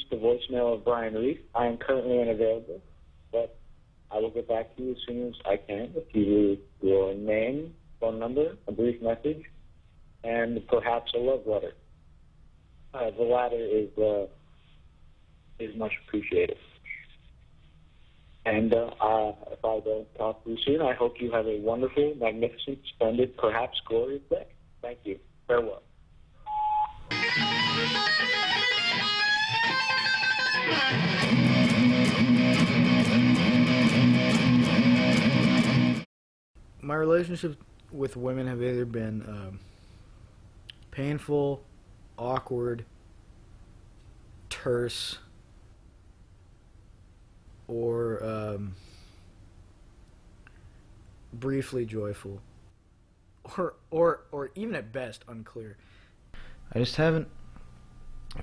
reached the voicemail of Brian Reis. I am currently unavailable, but I will get back to you as soon as I can if you leave your name, phone number, a brief message, and perhaps a love letter. The latter is much appreciated. And if I don't talk to you soon, I hope you have a wonderful, magnificent, splendid, perhaps glorious day. Thank you. Farewell. My relationships with women have either been painful, awkward, terse, or briefly joyful, or even at best unclear. I just haven't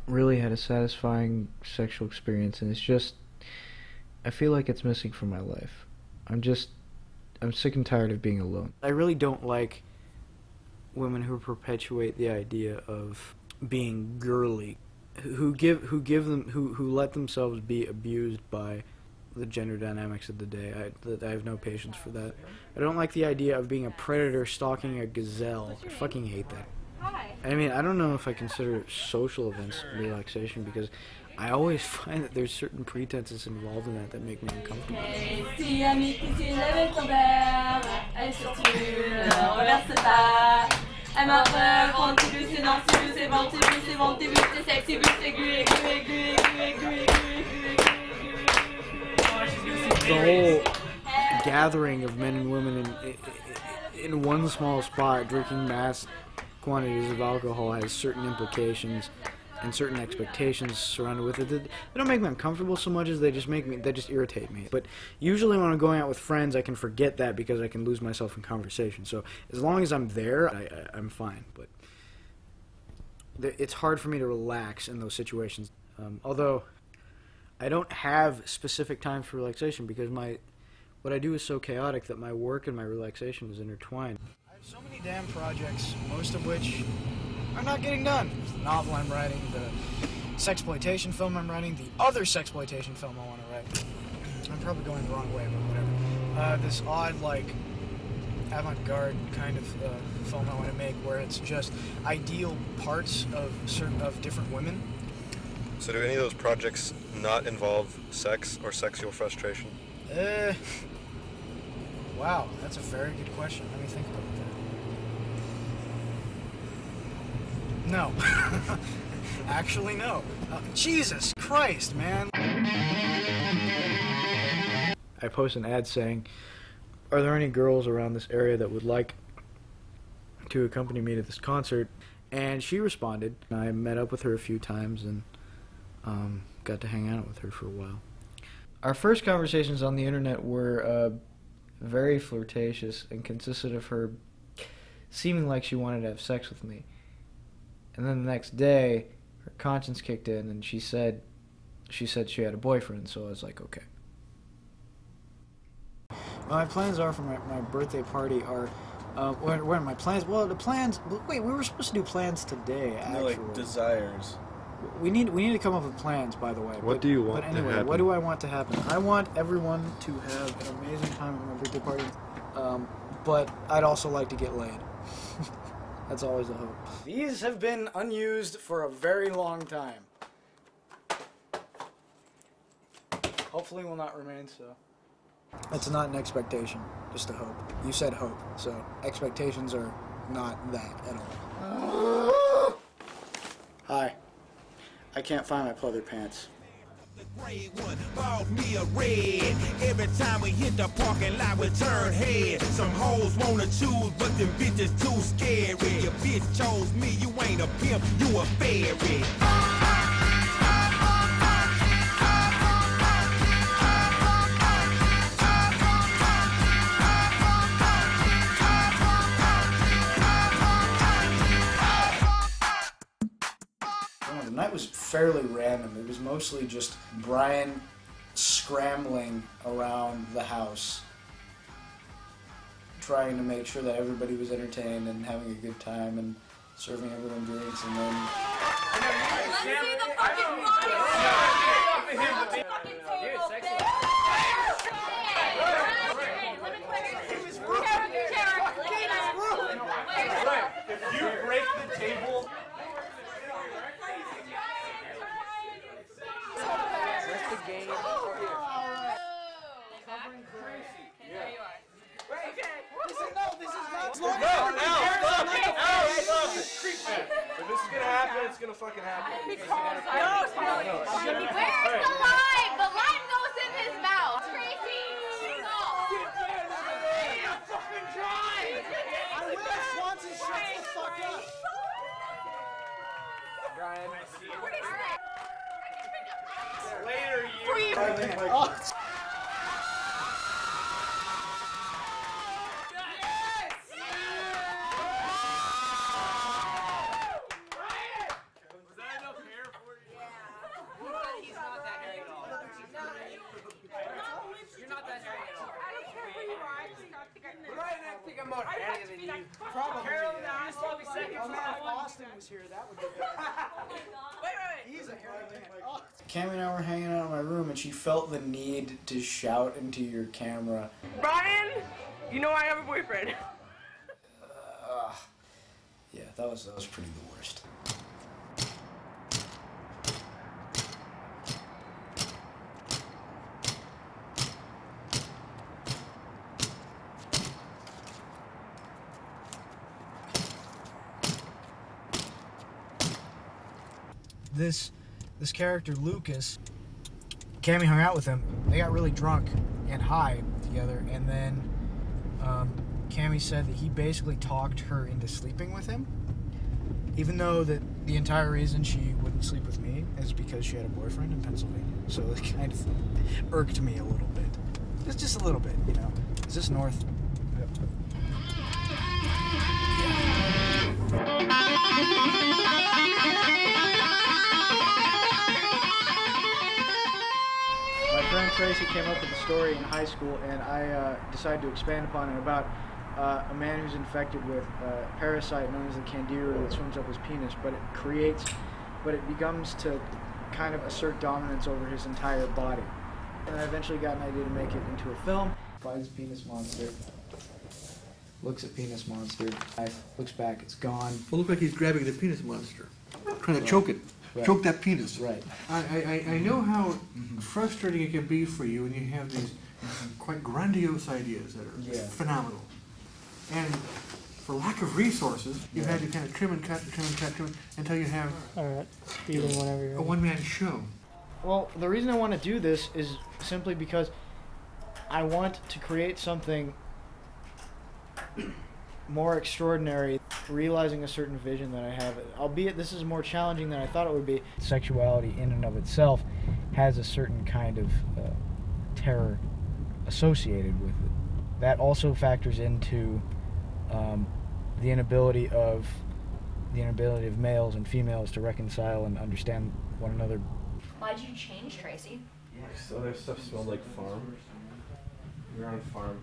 really had a satisfying sexual experience, and it's just, I feel like it's missing from my life. I'm sick and tired of being alone. I really don't like women who perpetuate the idea of being girly, who let themselves be abused by the gender dynamics of the day. I have no patience for that. I don't like the idea of being a predator stalking a gazelle. I fucking hate that. I mean, I don't know if I consider social events relaxation, because I always find that there's certain pretenses involved in that make me uncomfortable. The whole gathering of men and women in one small spot drinking mass quantities of alcohol has certain implications and certain expectations surrounded with it. They don't make me uncomfortable so much as they just irritate me. But usually when I'm going out with friends, I can forget that because I can lose myself in conversation. So as long as I'm there, I'm fine. But it's hard for me to relax in those situations. Although I don't have specific times for relaxation, because what I do is so chaotic that my work and my relaxation is intertwined. I have so many damn projects, most of which are not getting done. The novel I'm writing, the sexploitation film I'm writing, the other sexploitation film I want to write. I'm probably going the wrong way, but whatever. This odd, like, avant-garde kind of film I want to make, where it's just ideal parts of different women. So do any of those projects not involve sex or sexual frustration? Wow, that's a very good question. Let me think about that. No. Actually, no. Jesus Christ, man. I post an ad saying, are there any girls around this area that would like to accompany me to this concert? And she responded. I met up with her a few times and got to hang out with her for a while. Our first conversations on the internet were very flirtatious and consisted of her seeming like she wanted to have sex with me. And then the next day, her conscience kicked in, and she said she had a boyfriend, so I was like, okay. My plans are for my birthday party are, what are my plans? Well, the plans, wait, we were supposed to do plans today, actually. No, like desires. We need to come up with plans, by the way. What do you want to happen? But anyway, what do I want to happen? I want everyone to have an amazing time at my birthday party, but I'd also like to get laid. That's always the hope. These have been unused for a very long time. Hopefully will not remain so. It's not an expectation, just a hope. You said hope, so expectations are not that at all. Hi. I can't find my pleather pants. The gray one bought me a red. Every time we hit the parking lot, we turn heads. Some hoes wanna choose, but them bitches too scary. Your bitch chose me, you ain't a pimp, you a fairy. The night was fairly random. It was mostly just Brian scrambling around the house, trying to make sure that everybody was entertained and having a good time and serving everyone drinks, and then... If you break the table. That's the game. Covering Tracy. There you are. Okay. This is not. Stop it. Creep back. If this is gonna happen, it's gonna fucking happen. Where's the line? The line goes in his mouth. Tracy! Fucking try! I will. Swanson, shut the fuck up. Brian. Later, you. Cammy and I were hanging out in my room, and she felt the need to shout into your camera. Brian, you know I have a boyfriend. Yeah, that was pretty the worst. This character, Lucas, Cammy hung out with him. They got really drunk and high together, and then Cammy said that he basically talked her into sleeping with him, even though that the entire reason she wouldn't sleep with me is because she had a boyfriend in Pennsylvania. So it kind of irked me a little bit. Just a little bit, you know. Is this north? Yep. My friend Tracy came up with a story in high school, and I decided to expand upon it about a man who's infected with a parasite known as the Candida that swims up his penis, but it becomes to kind of assert dominance over his entire body. And I eventually got an idea to make it into a film. Finds penis monster, looks at penis monster, looks back, it's gone. It looked like he's grabbing the penis monster, trying to choke it. Right. Choke that penis. Right. I know how frustrating it can be for you when you have these quite grandiose ideas that are phenomenal. And for lack of resources, you've had to kind of trim and cut and trim and cut until you have a one-man show. Well, the reason I want to do this is simply because I want to create something more extraordinary, realizing a certain vision that I have. Albeit this is more challenging than I thought it would be. Sexuality in and of itself has a certain kind of terror associated with it. That also factors into the inability of males and females to reconcile and understand one another. Why did you change, Tracy? So their stuff smelled like farm. We were on farm.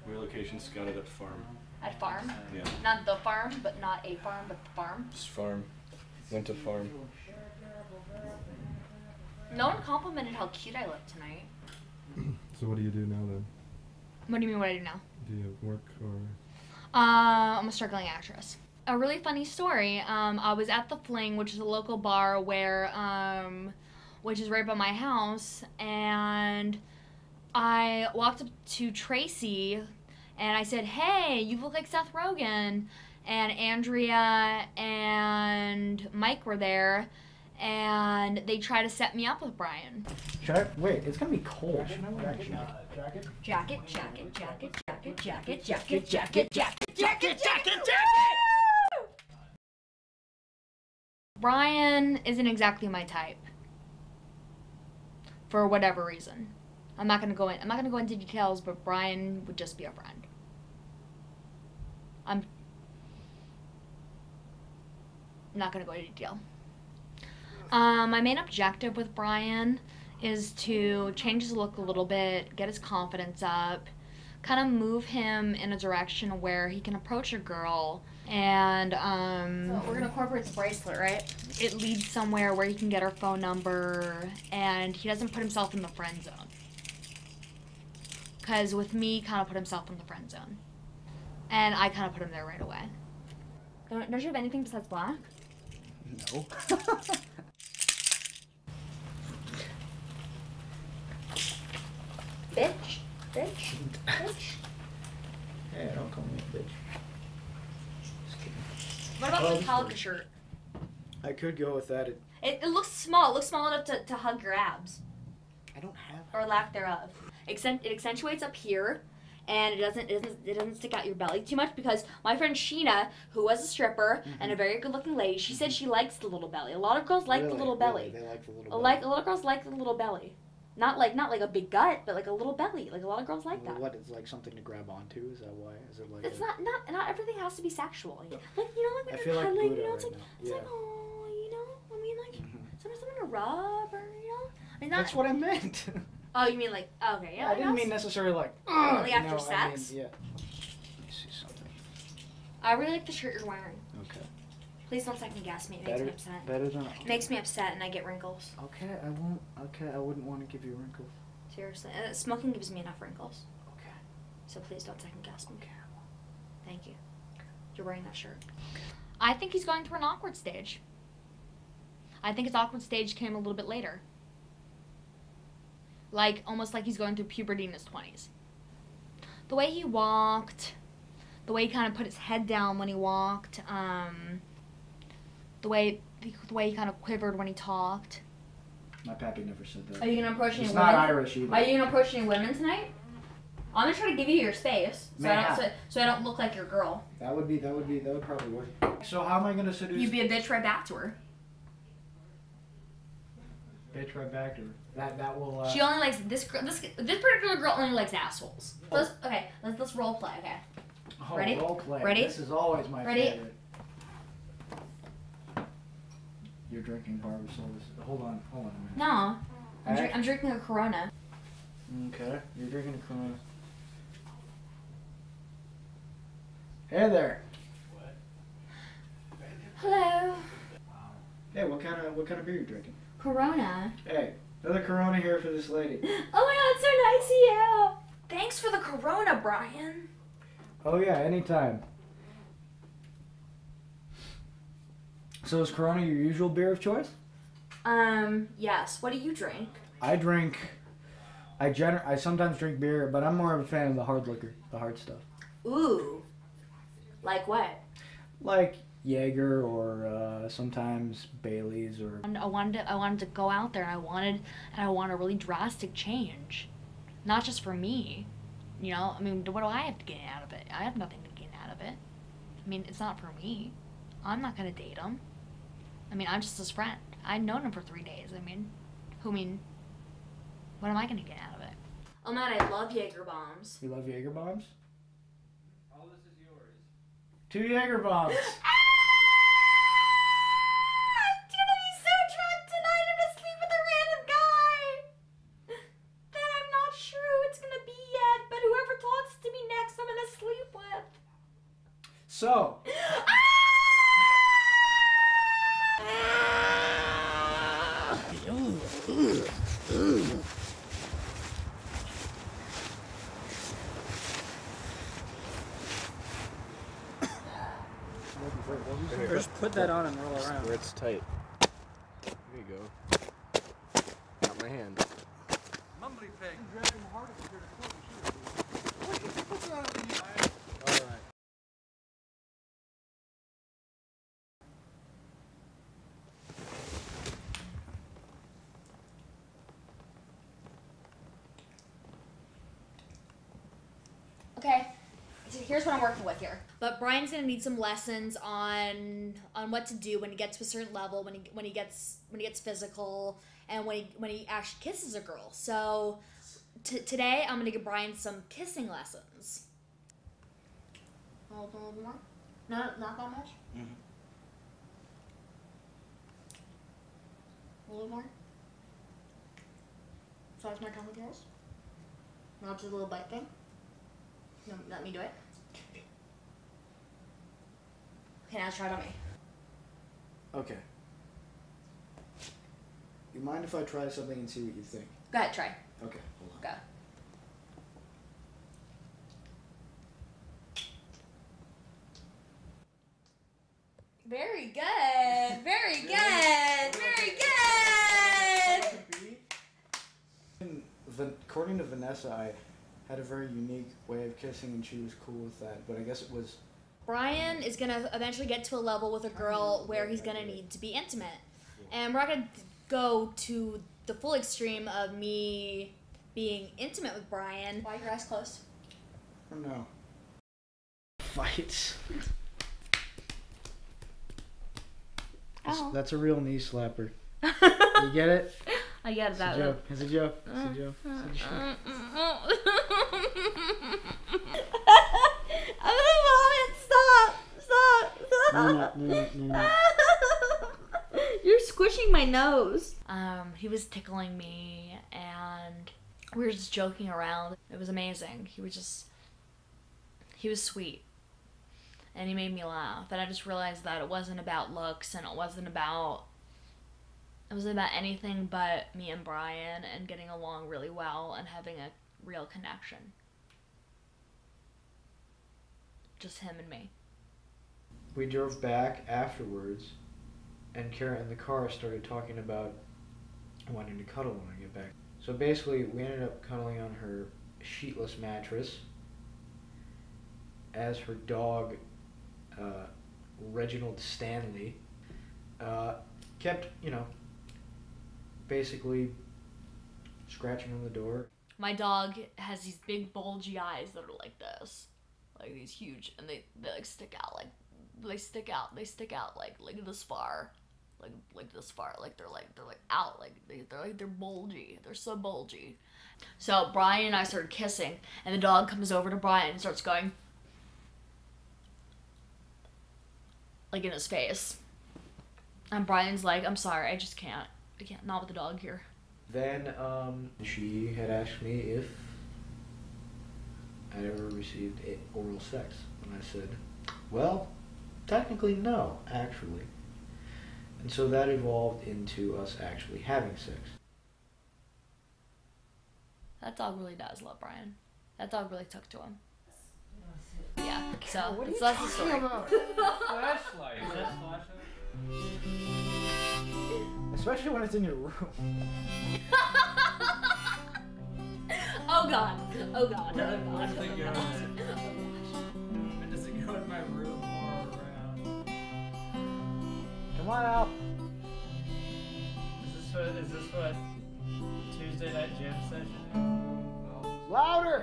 Relocation scouted at farm. At farm? Yeah. Not the farm, but not a farm, but the farm? Just farm. Went to farm. No one complimented how cute I look tonight. So what do you do now then? What do you mean what I do now? Do you work or? I'm a struggling actress. A really funny story. I was at the Fling, which is a local bar which is right by my house, and I walked up to Tracy, and I said, "Hey, you look like Seth Rogen." And Andrea and Mike were there, and they tried to set me up with Brian. Wait, it's gonna be cold. Should I wear a jacket? Jacket, jacket, jacket, jacket, jacket, jacket, jacket, jacket, jacket. Brian isn't exactly my type. For whatever reason. I'm not gonna go into details, but Brian would just be a friend. I'm not gonna go into detail. My main objective with Brian is to change his look a little bit, get his confidence up, kind of move him in a direction where he can approach a girl And so we're gonna incorporate the bracelet, right? It leads somewhere where he can get her phone number, and he doesn't put himself in the friend zone. Cause with me, kind of put himself in the friend zone, and I kind of put him there right away. Don't you have anything besides black? No. Bitch. Bitch. Bitch. Hey, don't call me a bitch. Just kidding. What about the Metallica shirt? I could go with that. It looks small. It looks small enough to hug your abs. I don't have. Or lack thereof. It accentuates up here, and it doesn't stick out your belly too much, because my friend Sheena, who was a stripper and a very good-looking lady, she said she likes the little belly. A lot of girls like the little belly. They like the little belly. Like a lot of girls like the little belly. Not like a big gut, but like a little belly. Like a lot of girls like that. What, it's like something to grab onto? Is that why? Is it like? It's not everything has to be sexual. Like, you know, like I when feel you're like cuddling, Buddha you know, it's right like now. it's Yeah. like, oh, you know, I mean, like sometimes something to rub, or you know, I mean, not. That's what I meant. Oh, you mean like, okay, yeah. I didn't mean necessarily like. Like after no, sex? I mean, yeah. Let me see something. I really like the shirt you're wearing. Okay. Please don't second guess me. It makes me upset. Better than. It makes me upset, and I get wrinkles. Okay, I won't. Okay, I wouldn't want to give you wrinkles. Seriously, smoking gives me enough wrinkles. Okay. So please don't second guess me. Okay, I won't. Thank you. You're wearing that shirt. I think he's going through an awkward stage. I think his awkward stage came a little bit later. Like, almost like he's going through puberty in his 20s. The way he walked, the way he kind of put his head down when he walked, the way he kind of quivered when he talked. My pappy never said that. Are you gonna approach any He's women? not Irish either. Are you gonna approach any women tonight? I'm gonna try to give you your space, so I don't look like your girl. That would probably work. So how am I gonna seduce? You'd be a bitch right back to her. Bitch right back to her. That will. She only likes this particular girl only likes assholes. Let's role play. Okay. Oh, Ready? Role play. Ready? This is always my Ready? favorite. You're drinking Barbara Solis. Hold on a minute. No, Hey? I'm drinking a Corona. Okay, you're drinking a Corona. Hey there. Hello. Hey, what kind of beer you drinking? Corona. Hey, another Corona here for this lady. Oh my God, so nice of you. Thanks for the Corona, Brian. Oh yeah, anytime. So is Corona your usual beer of choice? Yes. What do you drink? I sometimes drink beer, but I'm more of a fan of the hard liquor, the hard stuff. Ooh. Like what? Like Jaeger or sometimes Bailey's or. And I wanted to go out there, and I want a really drastic change, not just for me. You know, I mean, what do I have to gain out of it? I have nothing to gain out of it. I mean, it's not for me. I'm not gonna date him. I mean, I'm just his friend. I'd known him for 3 days. What am I gonna get out of it? Oh man, I love Jaeger bombs. You love Jaeger bombs? All this is yours. 2 Jaeger bombs. I'm gonna be so drunk tonight. I'm gonna sleep with a random guy that I'm not sure who it's gonna be yet, but whoever talks to me next, I'm gonna sleep with. So. Just put that on and roll around. Where it's tight. There you go. Got my hand. Mumbly pig. Alright. Okay, so here's what I'm working with here. But Brian's gonna need some lessons on what to do when he gets to a certain level, when he gets physical, and when he actually kisses a girl. So today I'm gonna give Brian some kissing lessons. A little more? No, not that much. Mm-hmm. A little more. So that's my tongue with yours. Now just a little bite thing. No, let me do it. Okay, now try it on me. Okay. You mind if I try something and see what you think? Go ahead, try. Okay, hold on. Go. Very good. Very good. Very good. According to Vanessa, I had a very unique way of kissing, and she was cool with that. But I guess it was. Brian is gonna eventually get to a level with a girl where he's gonna need to be intimate, and we're not gonna go to the full extreme of me being intimate with Brian. Why are your eyes closed? I don't know. Fights. That's a real knee slapper. You get it? I get that. It's a joke. It's a joke. It's a joke. I'm gonna vomit. Stop. No. You're squishing my nose. He was tickling me and we were just joking around. It was amazing. He was sweet. And he made me laugh. And I just realized that it wasn't about looks and it wasn't about anything but me and Brian and getting along really well and having a real connection. Just him and me. We drove back afterwards, and Kara in the car started talking about wanting to cuddle when I get back. So basically, we ended up cuddling on her sheetless mattress as her dog, Reginald Stanley, kept, basically scratching on the door. My dog has these big bulgy eyes that are like this, like these huge, and they like stick out like this far, like this far, like they're out, they're bulgy, they're so bulgy. So Brian and I started kissing, and the dog comes over to Brian and starts going like in his face, and Brian's like, "I'm sorry, I can't, not with the dog here." Then she had asked me if I'd ever received oral sex, and I said, well, technically no, actually. And so that evolved into us actually having sex. That dog really does love Brian. That dog really took to him. Yeah, so that's the story. Flashlight. Is that flashlight? Especially when it's in your room. Oh god. Oh god. Where does it go? Where does it go in my room or around? Come on out. Is this what Tuesday night jam session is? Louder!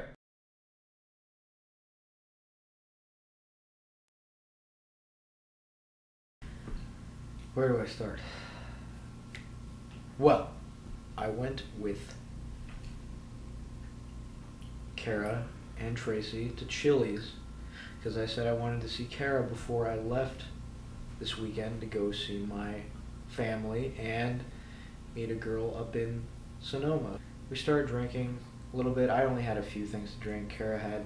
Where do I start? Well, I went with Kara and Tracy to Chili's because I said I wanted to see Kara before I left this weekend to go see my family and meet a girl up in Sonoma. We started drinking a little bit. I only had a few things to drink. Kara had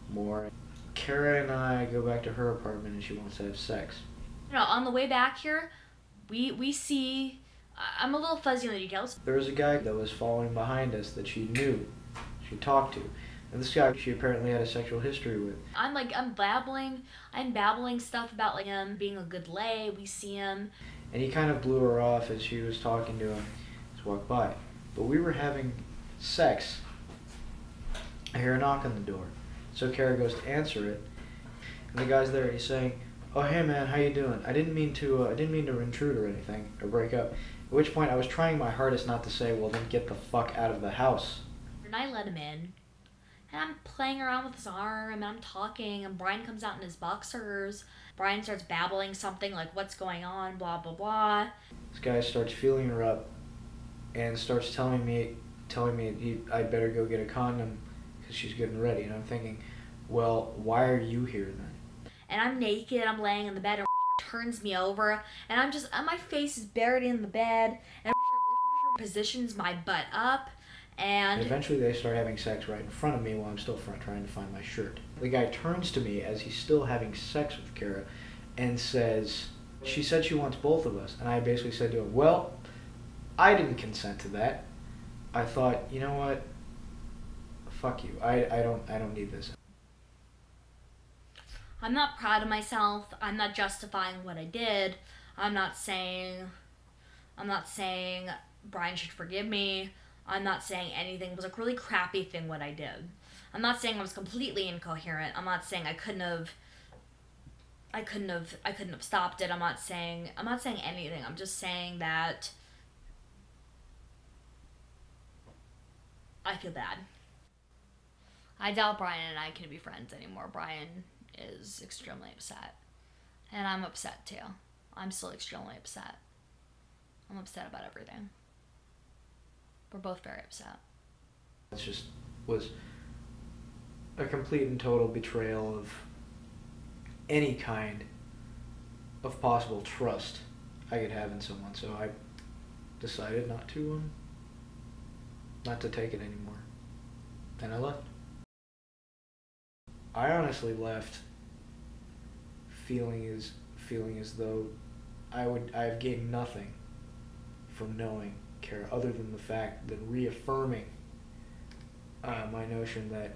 more. Kara and I go back to her apartment and she wants to have sex. On the way back here, we see, I'm a little fuzzy on the details. There was a guy that was following behind us that she knew, she talked to. And this guy she apparently had a sexual history with. I'm babbling stuff about him being a good lay. We see him. And he kind of blew her off as she was talking to him. Just walked by. But we were having sex. I hear a knock on the door. So Kara goes to answer it. And the guy's there, he's saying, "Oh, hey man, how you doing? I didn't mean to intrude or anything, or break up." At which point I was trying my hardest not to say, "Well, then get the fuck out of the house." And I let him in. And I'm playing around with his arm, and I'm talking, and Brian comes out in his boxers. Brian starts babbling something like, "What's going on, blah, blah, blah." This guy starts feeling her up and starts telling me I'd better go get a condom because she's getting ready. And I'm thinking, well, why are you here then? And I'm naked, I'm laying in the bed, and turns me over, and my face is buried in the bed, and positions my butt up, and eventually they start having sex right in front of me while I'm still trying to find my shirt. The guy turns to me as he's still having sex with Kara and says, she said she wants both of us. And I basically said to her, well, I didn't consent to that. I thought, you know what? Fuck you. I don't need this. I'm not proud of myself. I'm not justifying what I did. I'm not saying Brian should forgive me. I'm not saying anything. It was a really crappy thing what I did. I'm not saying I was completely incoherent. I'm not saying I couldn't have stopped it. I'm not saying anything. I'm just saying that I feel bad. I doubt Brian and I can be friends anymore. Brian is extremely upset. And I'm upset too. I'm still extremely upset. I'm upset about everything. We're both very upset. It just was a complete and total betrayal of any kind of possible trust I could have in someone. So I decided not to take it anymore. And I left. I honestly left feeling as though I've gained nothing from knowing Kara other than the fact that reaffirming my notion that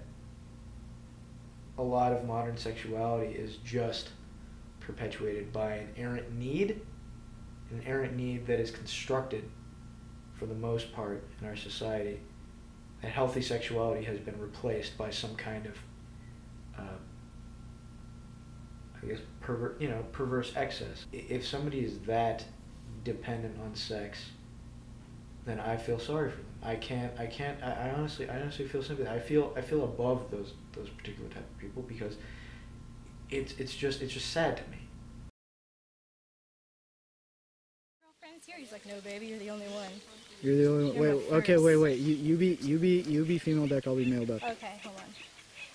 a lot of modern sexuality is just perpetuated by an errant need that is constructed for the most part in our society. That healthy sexuality has been replaced by some kind of perverse excess. If somebody is that dependent on sex, then I feel sorry for them. I honestly feel sympathy. I feel above those particular type of people because it's just sad to me. Girlfriend's here. He's like, no, baby, you're the only one. You're the only one. Wait. You be female duck. I'll be male duck. Okay, hold on.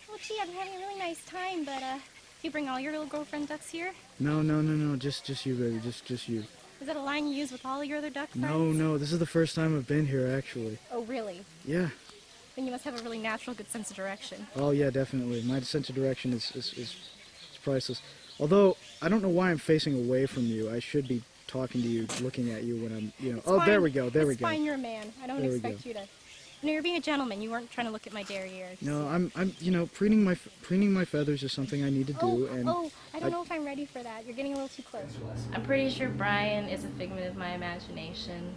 Well, gee, I'm having a really nice time, but you bring all your little girlfriend ducks here? No. Just you, baby. Just you. Is that a line you use with all your other duck friends? No. This is the first time I've been here, actually. Oh, really? Yeah. Then you must have a really natural, good sense of direction. Oh yeah, definitely. My sense of direction is priceless. Although I don't know why I'm facing away from you. I should be talking to you, looking at you when I'm, It's Oh, fine. there we go. It's fine. You're a man. I don't expect you to. No, you're being a gentleman. You weren't trying to look at my derriere. No, I'm preening my feathers is something I need to do. I don't know if I'm ready for that. You're getting a little too close. I'm pretty sure Brian is a figment of my imagination.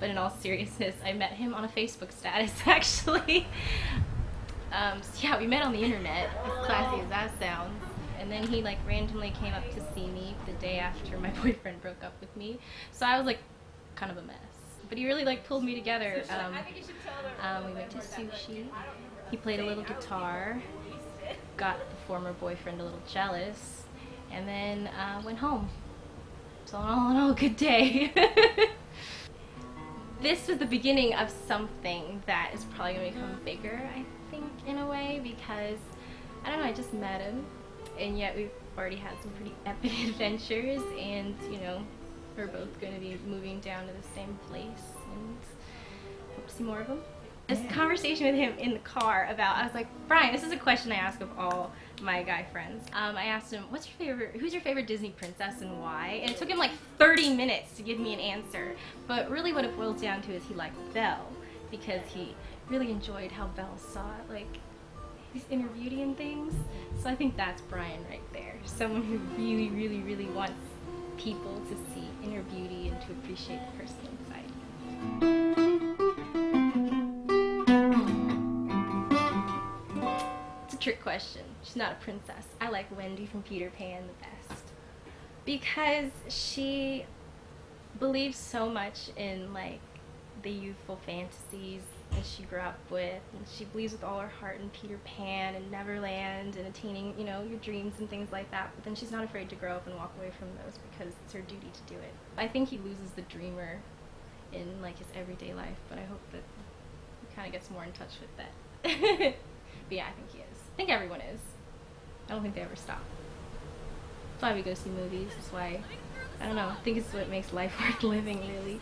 But in all seriousness, I met him on a Facebook status, actually. So yeah, we met on the internet, as classy as that sounds. And then he randomly came up to see me the day after my boyfriend broke up with me. So I was kind of a mess. But he really pulled me together. We went to sushi. He played a little guitar, got the former boyfriend a little jealous, and then went home. So all in all, a good day. This was the beginning of something that is probably going to become bigger, I think, in a way, because, I don't know, I just met him, and yet we've already had some pretty epic adventures, and, we're both going to be moving down to the same place, and hope to see more of him. This conversation with him in the car I was like, Brian, this is a question I ask of all my guy friends. I asked him, who's your favorite Disney princess and why? And it took him 30 minutes to give me an answer. But really what it boils down to is he liked Belle, because he really enjoyed how Belle saw it, his inner beauty and things. So I think that's Brian right there. Someone who really, really, really wants people to see inner beauty and to appreciate the person inside. It's a trick question. She's not a princess. I like Wendy from Peter Pan the best because she believes so much in the youthful fantasies that she grew up with, and she believes with all her heart in Peter Pan and Neverland and attaining, your dreams and things like that, but then she's not afraid to grow up and walk away from those because it's her duty to do it. I think he loses the dreamer in his everyday life, but I hope that he kind of gets more in touch with that. But yeah, I think he is. I think everyone is. I don't think they ever stop. That's why we go see movies. That's why, I don't know, I think it's what makes life worth living, really.